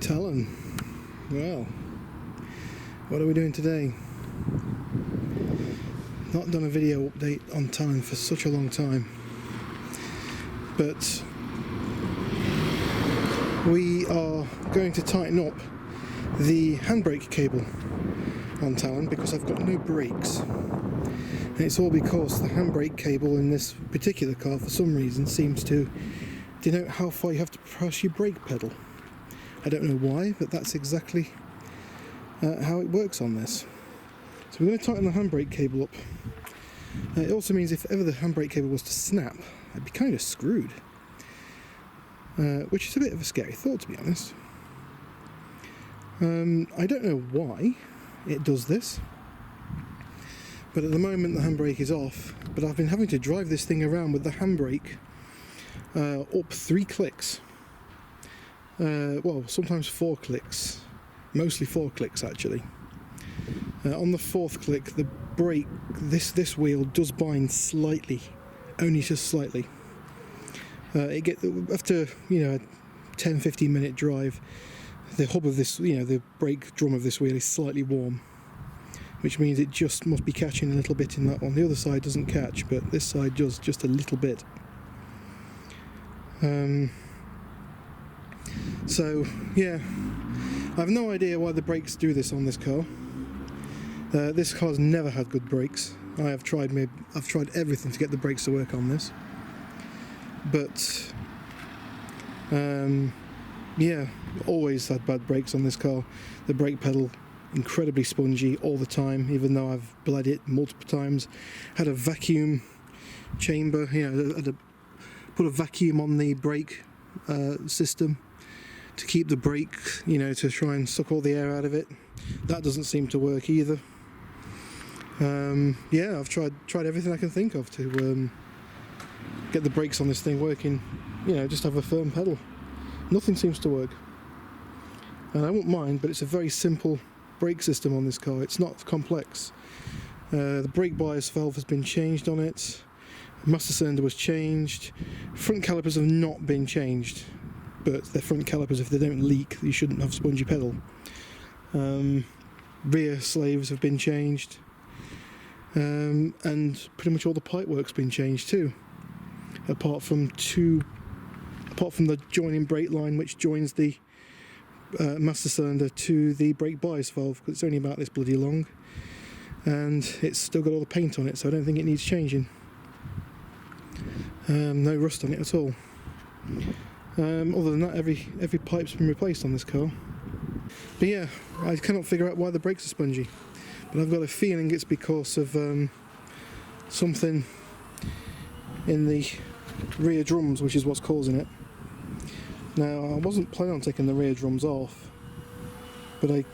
Talon. Well, what are we doing today? Not done a video update on Talon for such a long time, but we are going to tighten up the handbrake cable on Talon because I've got no brakes, and it's all because the handbrake cable in this particular car for some reason seems to denote how far you have to press your brake pedal. I don't know why, but that's exactly how it works on this. So we're going to tighten the handbrake cable up. It also means if ever the handbrake cable was to snap, I'd be kind of screwed, which is a bit of a scary thought, to be honest. I don't know why it does this, but at the moment the handbrake is off, but I've been having to drive this thing around with the handbrake up 3 clicks. Well, sometimes 4 clicks, mostly 4 clicks actually. On the 4th click, the brake, this wheel does bind slightly, only just slightly. After 10-15 minute drive, the hub of this, the brake drum of this wheel is slightly warm, which means it just must be catching a little bit in that one. The other side doesn't catch, but this side does just a little bit. So yeah, I have no idea why the brakes do this on this car. This car's never had good brakes. I've tried everything to get the brakes to work on this, but yeah, always had bad brakes on this car. The brake pedal incredibly spongy all the time, even though I've bled it multiple times. Had a vacuum chamber, had to put a vacuum on the brake system to keep the brake, to try and suck all the air out of it. That doesn't seem to work either. Yeah, I've tried everything I can think of to get the brakes on this thing working, just have a firm pedal. Nothing seems to work. And I won't mind, but it's a very simple brake system on this car. It's not complex. The brake bias valve has been changed on it. The master cylinder was changed. Front calipers have not been changed, but they're front calipers. If they don't leak, you shouldn't have spongy pedal. Rear slaves have been changed, and pretty much all the pipe work's been changed too, apart from the joining brake line which joins the master cylinder to the brake bias valve, because it's only about this bloody long, and it's still got all the paint on it, so I don't think it needs changing. No rust on it at all. Other than that, every pipe's been replaced on this car. But yeah, I cannot figure out why the brakes are spongy, but I've got a feeling it's because of something in the rear drums, which is what's causing it. Now, I wasn't planning on taking the rear drums off, but I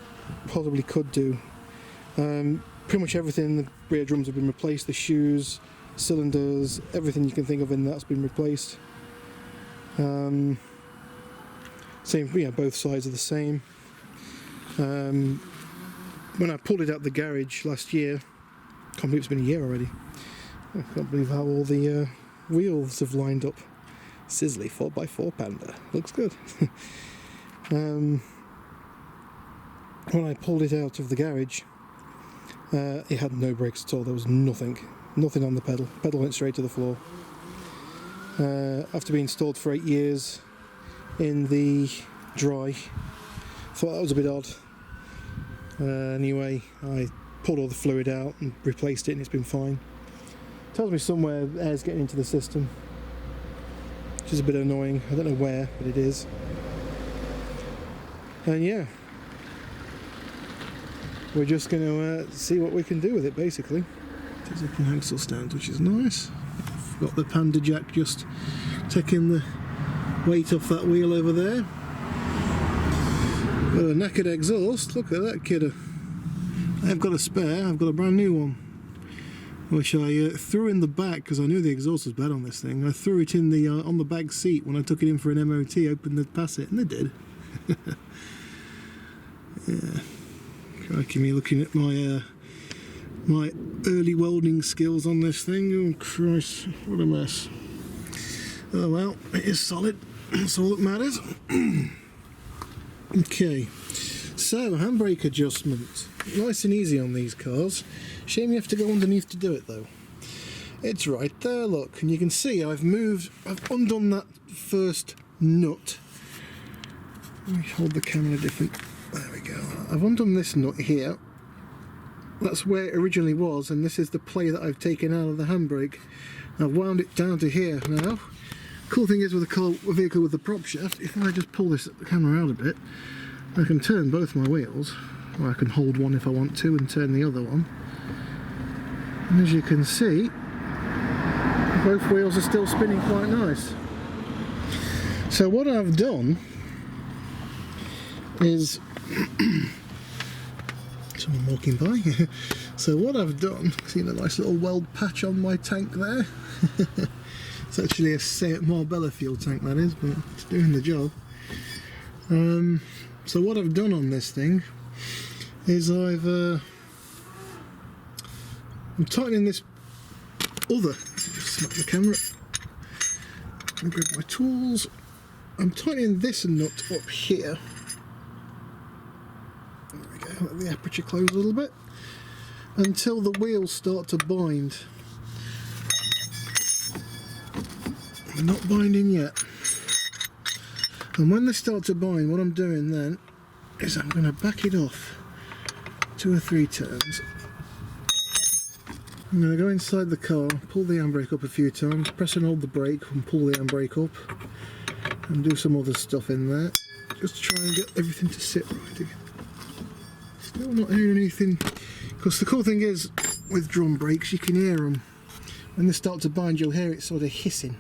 probably could do. Pretty much everything in the rear drums have been replaced. The shoes, cylinders, everything you can think of in that's been replaced. Same, both sides are the same. When I pulled it out the garage last year, I can't believe it's been a year already. I can't believe how all the wheels have lined up. Sisley 4x4 Panda, looks good. When I pulled it out of the garage, it had no brakes at all. There was nothing on the pedal. Pedal went straight to the floor. After being stored for 8 years in the dry, thought that was a bit odd. Anyway, I pulled all the fluid out and replaced it, and it's been fine. Tells me somewhere air's getting into the system, which is a bit annoying. I don't know where, but it is. And yeah, we're just going to see what we can do with it, basically. There's an axle stand, which is nice. I've got the Panda jack just taking the weight off that wheel over there. Got a knackered exhaust. Look at that kidder. I've got a spare. I've got a brand new one, which I threw in the back because I knew the exhaust was bad on this thing. I threw it in the on the back seat when I took it in for an MOT, opened the pass it, and it did. Yeah, crikey me looking at my my early welding skills on this thing. Oh Christ, what a mess. Oh well, it is solid. That's all that matters. Okay, so handbrake adjustment. Nice and easy on these cars. Shame you have to go underneath to do it though. It's right there, look, and you can see I've undone that first nut. Let me hold the camera different. There we go. I've undone this nut here. That's where it originally was, and this is the play that I've taken out of the handbrake. I've wound it down to here now. Cool thing is with a vehicle with the prop shaft, if I just pull this camera out a bit, I can turn both my wheels, or I can hold one if I want to and turn the other one. And as you can see, both wheels are still spinning quite nice. So what I've done is someone walking by. So what I've done, see the nice little weld patch on my tank there? It's actually a Seat Marbella fuel tank, that is, but it's doing the job. So what I've done on this thing is I'm tightening this other, just smack the camera, and grab my tools. I'm tightening this nut up here. There we go, let the aperture close a little bit, until the wheels start to bind. They're not binding yet. And when they start to bind, what I'm doing then is I'm going to back it off 2 or 3 turns. I'm going to go inside the car, pull the handbrake up a few times, press and hold the brake and pull the handbrake up, and do some other stuff in there, just to try and get everything to sit right again. Still not hearing anything, because the cool thing is with drum brakes you can hear them. When they start to bind you'll hear it sort of hissing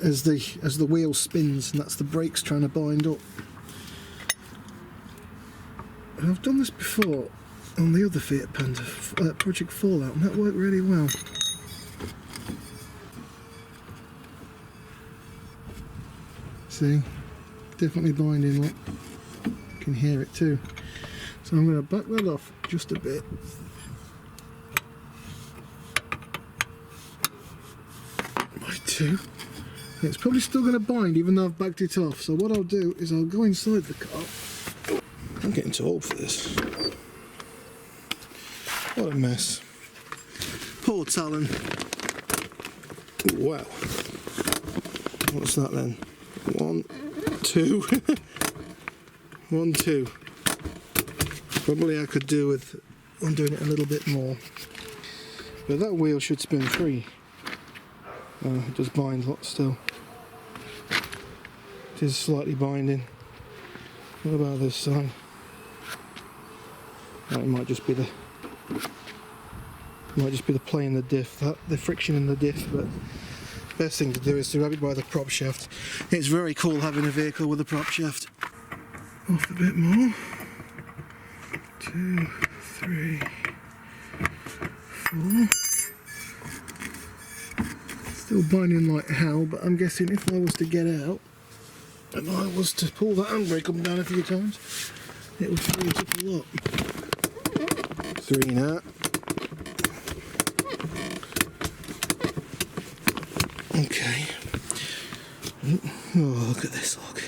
as the wheel spins, and that's the brakes trying to bind up. And I've done this before on the other Fiat Panda, Project Fallout, and that worked really well. See, definitely binding up. You can hear it too. So I'm going to back that off just a bit. By 2. It's probably still going to bind even though I've backed it off. So what I'll do is I'll go inside the car. I'm getting too old for this. What a mess. Poor Talon. Wow. What's that then? 1, 2. 1, 2. Probably I could do with undoing it a little bit more. But that wheel should spin free. It does bind lots still. It is slightly binding. What about this side? It might just be the play in the diff, the friction in the diff. But best thing to do is to grab it by the prop shaft. It's very cool having a vehicle with a prop shaft. Off a bit more. 2, 3, 4. Still binding like hell, but I'm guessing if I was to get out and I was to pull that handbrake up and down a few times, it would free it up a lot. 3 now. Okay. Oh, look at this, look.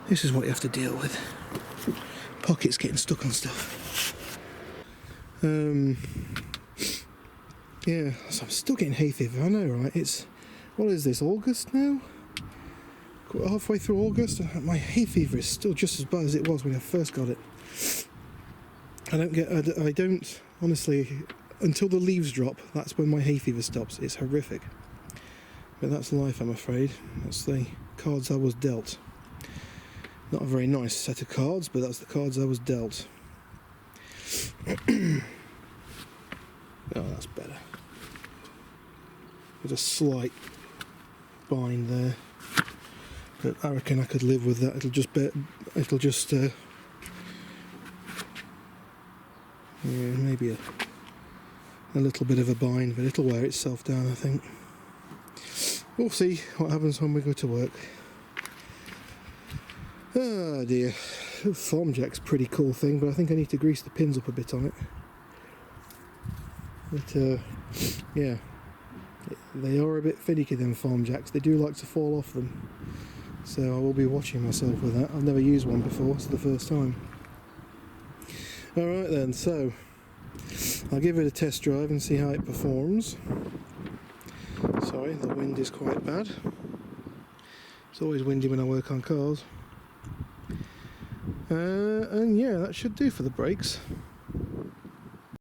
This is what you have to deal with. Pockets getting stuck on stuff. Yeah, so I'm still getting hay fever, I know, right? It's, what is this, August now? Halfway through August, my hay fever is still just as bad as it was when I first got it. I don't, honestly, until the leaves drop, that's when my hay fever stops. It's horrific. But that's life, I'm afraid. That's the cards I was dealt. Not a very nice set of cards, but that's the cards I was dealt. Oh, that's better. There's a slight bind there, but I reckon I could live with that. Yeah, maybe a little bit of a bind, but it'll wear itself down, I think. We'll see what happens when we go to work. Oh dear. Form jack's a pretty cool thing, but I think I need to grease the pins up a bit on it. But yeah, they are a bit finicky, them form jacks. They do like to fall off them. so I will be watching myself with that. I've never used one before, it's the first time. Alright then, so I'll give it a test drive and see how it performs. Sorry, the wind is quite bad. It's always windy when I work on cars. And yeah, that should do for the brakes.